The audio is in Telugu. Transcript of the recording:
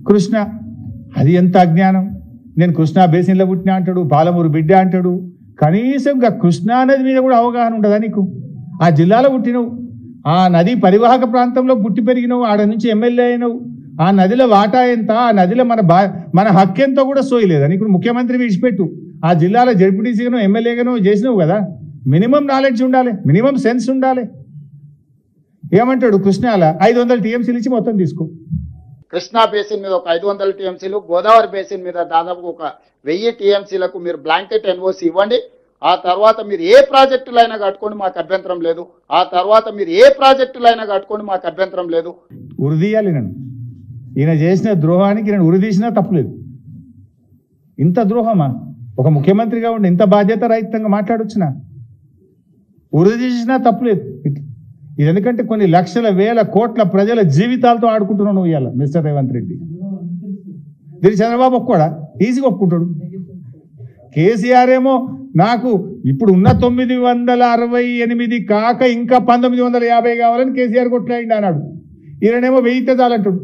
కృష్ణ అది ఎంత అజ్ఞానం. నేను కృష్ణా బేసిన్లో పుట్టినా అంటాడు, పాలమూరు బిడ్డ అంటాడు. కనీసం కృష్ణా నది మీద కూడా అవగాహన ఉండదా నీకు? ఆ జిల్లాలో పుట్టినవు, ఆ నది పరివాహక ప్రాంతంలో పుట్టి పెరిగినవు, ఆడ నుంచి ఎమ్మెల్యే అయినవు. ఆ నదిలో వాటా ఎంత, ఆ నదిలో మన హక్కు ఎంతో కూడా సోయలేదా నీకు? ముఖ్యమంత్రి విడిచిపెట్టు, ఆ జిల్లాలో జడ్పీటీసీగానో ఎమ్మెల్యేగానో చేసినావు కదా. మినిమం నాలెడ్జ్ ఉండాలి, మినిమం సెన్స్ ఉండాలి. ఏమంటాడు కృష్ణాల 500 టీఎంసీలు ఇచ్చి మొత్తం తీసుకో. కృష్ణా బేసిన్ మీద ఒక 500 టీఎంసీలు, గోదావరి బేసిన్ మీద దాదాపు ఒక 1000 టీఎంసీలకు మీరు బ్లాంకెట్ ఎన్ఓసి ఇవ్వండి. ఆ తర్వాత మీరు ఏ ప్రాజెక్టులైనా కట్టుకోండి, మాకు అభ్యంతరం లేదు. ఆ తర్వాత మీరు ఏ ప్రాజెక్టులైనా కట్టుకోండి, మాకు అభ్యంతరం లేదు. ఉరిదీయాలి నన్ను. ఈయన చేసిన ద్రోహానికి నేను ఉరిదీసినా తప్పులేదు. ఇంత ద్రోహమా? ఒక ముఖ్యమంత్రిగా ఉండి ఇంత బాధ్యత రహితంగా మాట్లాడొచ్చునా? ఉరిదీసినా తప్పులేదు. ఇది ఎందుకంటే కొన్ని లక్షల వేల కోట్ల ప్రజల జీవితాలతో ఆడుకుంటున్నావు నువ్వు ఇవాళ మిస్టర్ రేవంత్ రెడ్డి. దీన్ని చంద్రబాబు ఒప్పుకోడా? ఈజీగా ఒప్పుకుంటాడు. కేసీఆర్ ఏమో నాకు ఇప్పుడు ఉన్న 968 కాక ఇంకా 1950 కావాలని కేసీఆర్ కొట్లాడి అన్నాడు. ఈయనేమో 1000 చాలంటాడు.